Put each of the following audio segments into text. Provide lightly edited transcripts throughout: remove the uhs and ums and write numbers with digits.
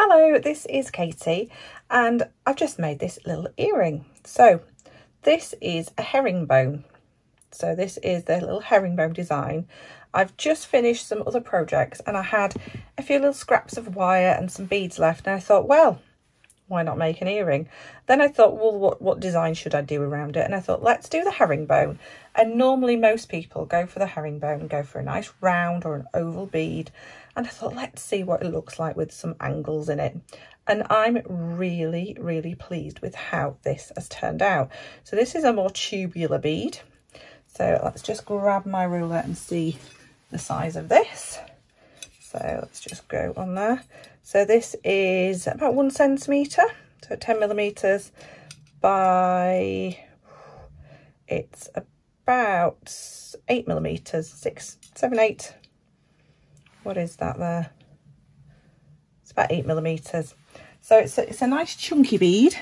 Hello, this is Katie and I've just made this little earring. So this is a herringbone. So this is the little herringbone design. I've just finished some other projects and I had a few little scraps of wire and some beads left, and I thought, well, why not make an earring? Then I thought, well, what design should I do around it? And I thought, let's do the herringbone. And normally most people go for the herringbone and go for a nice round or an oval bead. And I thought, let's see what it looks like with some angles in it. And I'm really, really pleased with how this has turned out. So this is a more tubular bead. So let's just grab my ruler and see the size of this. So let's just go on there. So this is about 1 centimetre, so 10 millimetres by, it's about 8 millimetres, 6, 7, 8. What is that there? It's about 8 millimetres. So it's a nice chunky bead.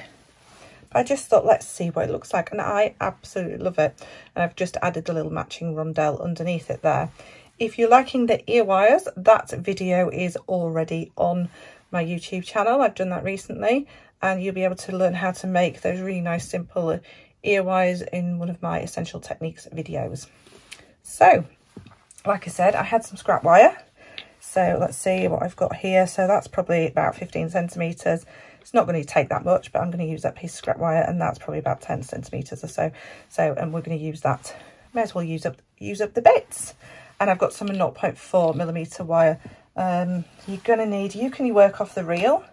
I just thought, let's see what it looks like, and I absolutely love it. And I've just added a little matching rondelle underneath it there. If you're liking the ear wires, that video is already on my YouTube channel. I've done that recently, and you'll be able to learn how to make those really nice simple ear wires in one of my essential techniques videos. So like I said, I had some scrap wire. So let's see what I've got here. So that's probably about 15 centimetres. It's not going to take that much, but I'm going to use that piece of scrap wire, and that's probably about 10 centimetres or so. And we're going to use that. May as well use up the bits. And I've got some 0.4 millimetre wire. You're going to need, you can work off the reel.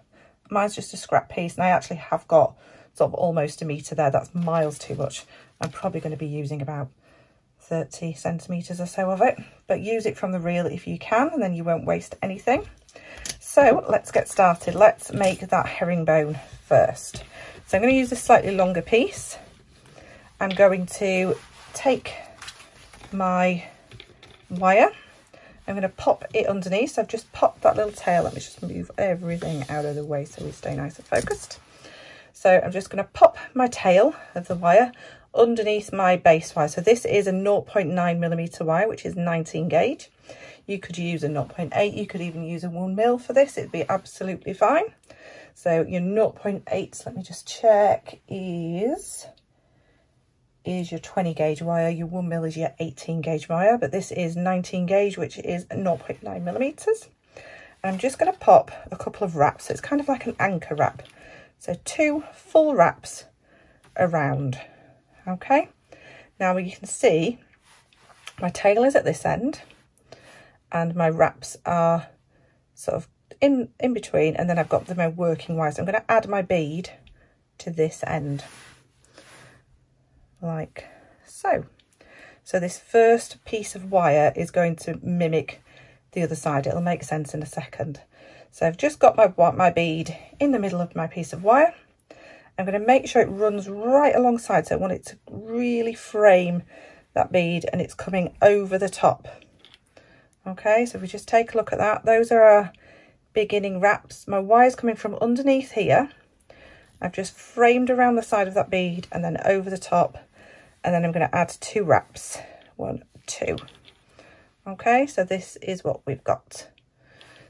Mine's just a scrap piece, and I actually have got sort of almost a metre there. That's miles too much. I'm probably going to be using about 30 centimetres or so of it, but use it from the reel if you can, and then you won't waste anything. So let's get started. Let's make that herringbone first. So I'm going to use a slightly longer piece. I'm going to take my wire, I'm going to pop it underneath. So I've just popped that little tail. Let me just move everything out of the way so we stay nice and focused. So I'm just going to pop my tail of the wire underneath my base wire. So this is a 0.9 millimetre wire, which is 19 gauge. You could use a 0.8, you could even use a 1 mil for this, it'd be absolutely fine. So your 0.8, let me just check, is your 20 gauge wire, your 1 mil is your 18 gauge wire, but this is 19 gauge, which is 0.9 millimetres. I'm just going to pop a couple of wraps, so it's kind of like an anchor wrap. So 2 full wraps around. Okay, now you can see my tail is at this end and my wraps are sort of in between, and then I've got my working wires. I'm going to add my bead to this end like so. So this first piece of wire is going to mimic the other side. It'll make sense in a second. So I've just got my bead in the middle of my piece of wire. I'm going to make sure it runs right alongside, so I want it to really frame that bead and it's coming over the top. Okay, so if we just take a look at that, those are our beginning wraps. My wire's coming from underneath here. I've just framed around the side of that bead and then over the top, and then I'm going to add 2 wraps. 1, 2. Okay, so this is what we've got.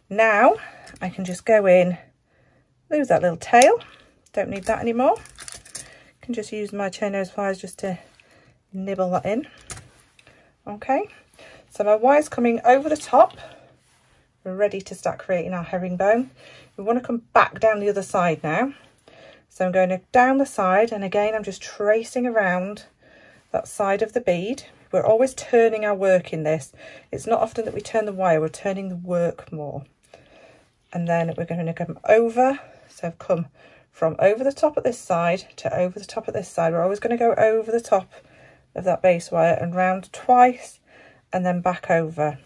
Now I can just go in, lose that little tail. Don't need that anymore. Can just use my chain nose pliers just to nibble that in. Okay, so my wire's coming over the top. We're ready to start creating our herringbone. We want to come back down the other side now. So I'm going down the side, and again I'm just tracing around that side of the bead. We're always turning our work in this. It's not often that we turn the wire, we're turning the work more. And then we're going to come over. So I've come from over the top at this side to over the top at this side. We're always going to go over the top of that base wire and round twice and then back over.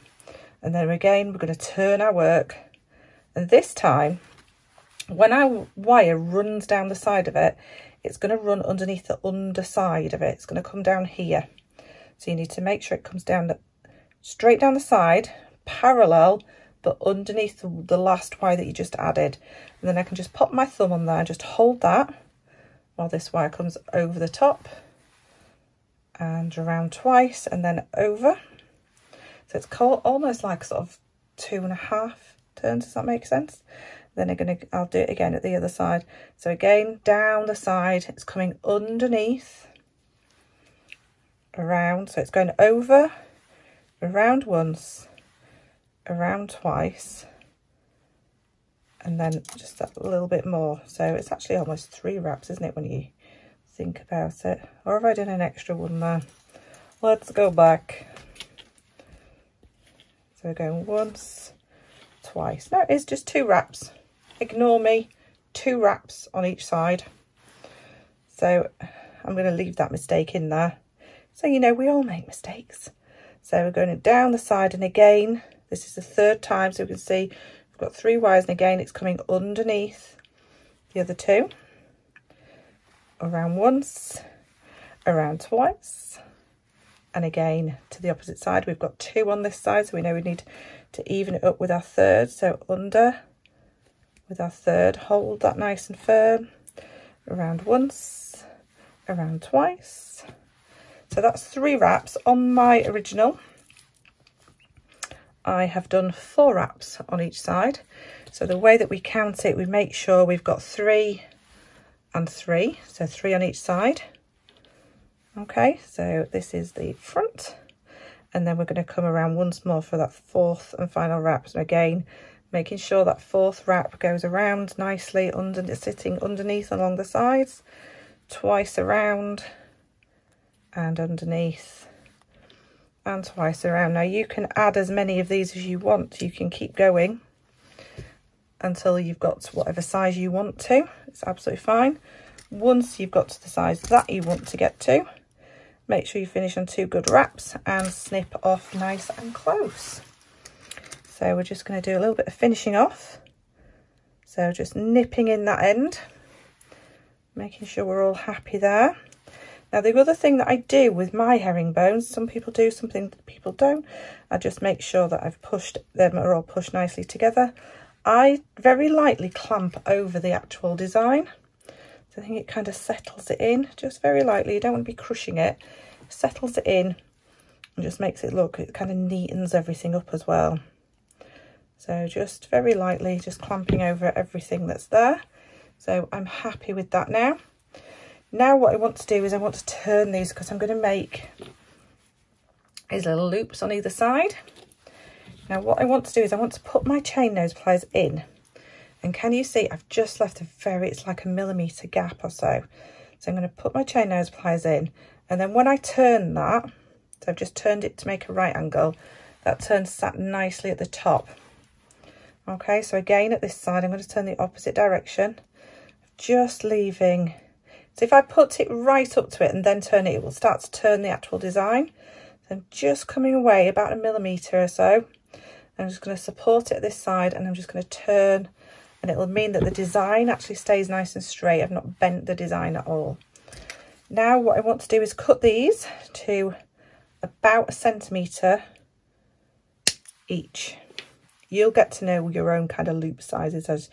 And then again, we're going to turn our work. And this time, when our wire runs down the side of it, it's going to run underneath the underside of it. It's going to come down here. So you need to make sure it comes down straight down the side, parallel, but underneath the last wire that you just added. And then I can just pop my thumb on there and just hold that while this wire comes over the top and around twice and then over. So it's almost like sort of 2.5 turns, does that make sense? Then I'll do it again at the other side. So again, down the side, it's coming underneath, around, so it's going over, around once, around twice, and then just a little bit more. So it's actually almost 3 wraps, isn't it, when you think about it? Or have I done an extra one there? Let's go back. So we're going once, twice. No, it's just 2 wraps. Ignore me, 2 wraps on each side. So I'm going to leave that mistake in there. So, you know, we all make mistakes. So we're going down the side, and again, this is the 3rd time, so we can see we've got 3 wires, and again, it's coming underneath the other 2. Around once, around twice, and again to the opposite side. We've got 2 on this side, so we know we need to even it up with our 3rd. So under with our 3rd, hold that nice and firm, around once, around twice. So that's 3 wraps. On my original, I have done 4 wraps on each side. So the way that we count it, we make sure we've got 3 and 3, so 3 on each side. Okay, so this is the front, and then we're going to come around once more for that 4th and final wrap. So again, making sure that 4th wrap goes around nicely, sitting underneath along the sides, twice around and underneath, and twice around. Now you can add as many of these as you want. You can keep going until you've got to whatever size you want to. It's absolutely fine. Once you've got to the size that you want to get to, make sure you finish on 2 good wraps and snip off nice and close. So we're just going to do a little bit of finishing off. So just nipping in that end, making sure we're all happy there. Now the other thing that I do with my herringbones, some people do, something that people don't, I just make sure that I've pushed them, are all pushed nicely together. I very lightly clamp over the actual design. So I think it kind of settles it in, just very lightly. You don't want to be crushing it. Settles it in and just makes it look, it kind of neatens everything up as well. So just very lightly, just clamping over everything that's there. So I'm happy with that now. Now what I want to do is I want to turn these, because I'm going to make these little loops on either side. Now what I want to do is I want to put my chain nose pliers in. And can you see I've just left it's like a millimetre gap or so. So I'm going to put my chain nose pliers in. And then when I turn that, so I've just turned it to make a right angle, that turns sat nicely at the top. Okay, so again at this side, I'm going to turn the opposite direction, just leaving. So if I put it right up to it and then turn it, it will start to turn the actual design. So I'm just coming away about a millimetre or so. I'm just going to support it at this side, and I'm just going to turn, and it will mean that the design actually stays nice and straight. I've not bent the design at all. Now what I want to do is cut these to about 1 centimetre each. You'll get to know your own kind of loop sizes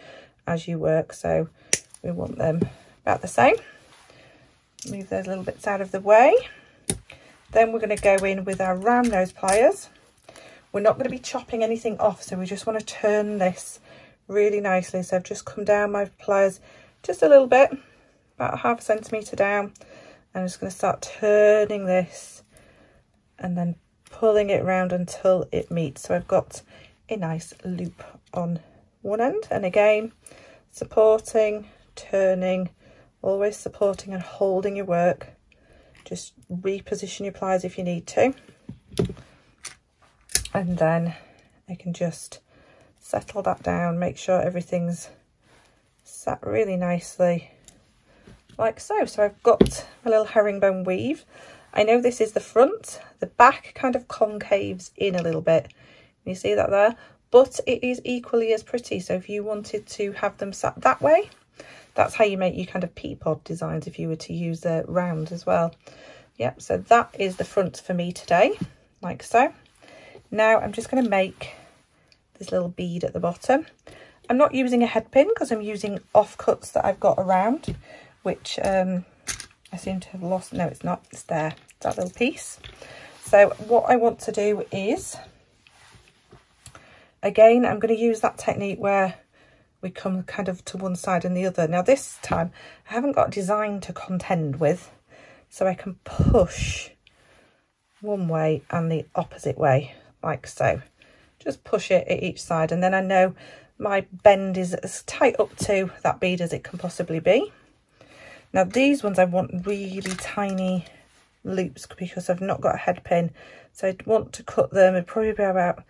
as you work, so we want them about the same. Move those little bits out of the way. Then we're going to go in with our round nose pliers. We're not going to be chopping anything off, so we just want to turn this really nicely. So I've just come down my pliers just a little bit, about 0.5 centimetre down. I'm just going to start turning this and then pulling it around until it meets. So I've got a nice loop on one end, and again supporting, turning, always supporting and holding your work. Just reposition your pliers if you need to, and then I can just settle that down, make sure everything's sat really nicely like so. So I've got a little herringbone weave. I know this is the front, the back kind of concaves in a little bit. You see that there? But it is equally as pretty. So if you wanted to have them sat that way, that's how you make your kind of peapod designs if you were to use the round as well. Yep, so that is the front for me today, like so. Now I'm just going to make this little bead at the bottom. I'm not using a head pin because I'm using offcuts that I've got around, which I seem to have lost. No, it's not. It's there. It's that little piece. So what I want to do is, again, I'm going to use that technique where we come kind of to one side and the other. Now this time I haven't got a design to contend with, so I can push one way and the opposite way, like so. Just push it at each side, and then I know my bend is as tight up to that bead as it can possibly be. Now these ones I want really tiny loops because I've not got a head pin, so I'd want to cut them. It'd probably be about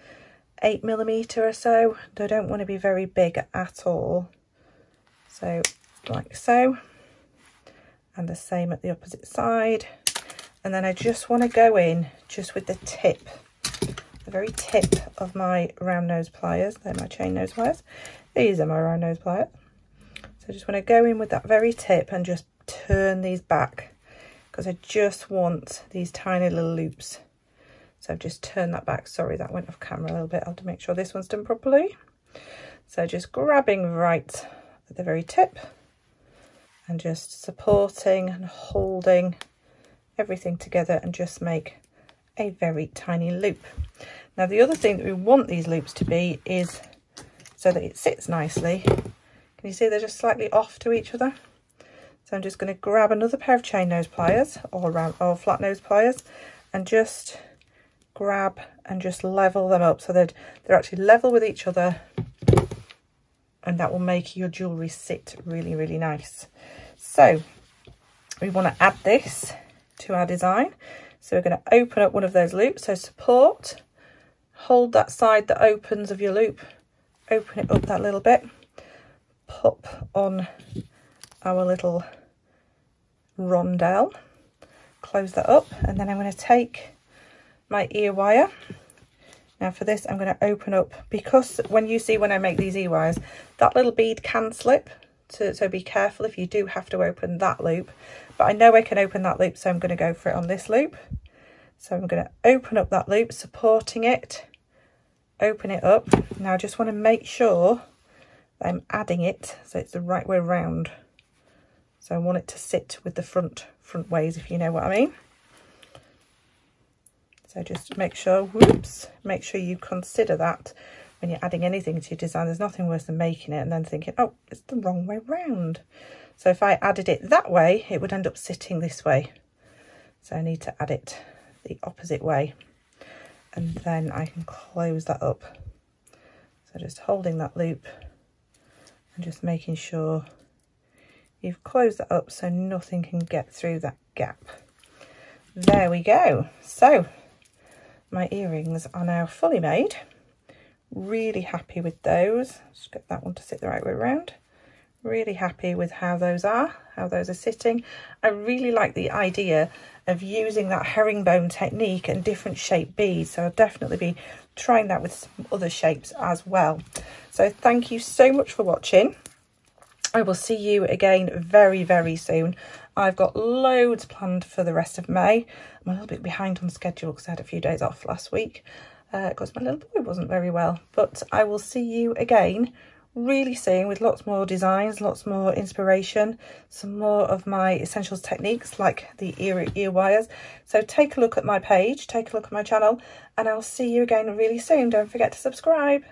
8mm or so. They don't want to be very big at all. So like so, and the same at the opposite side. And then I just want to go in just with the tip, the very tip of my round nose pliers. They're my chain nose pliers. These are my round nose pliers. So I just want to go in with that very tip and just turn these back, because I just want these tiny little loops. So I've just turned that back. Sorry, that went off camera a little bit. I'll have to make sure this one's done properly. So just grabbing right at the very tip and just supporting and holding everything together and just make a very tiny loop. Now the other thing that we want these loops to be is so that it sits nicely. Can you see they're just slightly off to each other? So I'm just going to grab another pair of chain nose pliers or flat nose pliers and just grab and just level them up so that they're actually level with each other, and that will make your jewellery sit really, really nice. So we want to add this to our design. So we're going to open up one of those loops. So support, hold that side that opens of your loop, open it up that little bit, pop on our little rondelle, close that up, and then I'm going to take my ear wire. Now for this I'm going to open up, because when I make these ear wires, that little bead can slip, so be careful if you do have to open that loop. But I know I can open that loop, so I'm going to go for it on this loop. So I'm going to open up that loop, supporting it, open it up. Now I just want to make sure that I'm adding it so it's the right way round. So I want it to sit with the front ways, if you know what I mean. So just make sure, make sure you consider that when you're adding anything to your design. There's nothing worse than making it and then thinking, oh, it's the wrong way round. So if I added it that way, it would end up sitting this way. So I need to add it the opposite way, and then I can close that up. So just holding that loop and just making sure you've closed that up so nothing can get through that gap. There we go. So my earrings are now fully made. Really happy with those. Just get that one to sit the right way around. Really happy with how those are sitting. I really like the idea of using that herringbone technique and different shaped beads, so I'll definitely be trying that with some other shapes as well. So thank you so much for watching. I will see you again very, very soon. I've got loads planned for the rest of May. I'm a little bit behind on schedule because I had a few days off last week because my little boy wasn't very well. But I will see you again really soon with lots more designs, lots more inspiration, some more of my essentials techniques like the ear wires. So take a look at my page, take a look at my channel, and I'll see you again really soon. Don't forget to subscribe.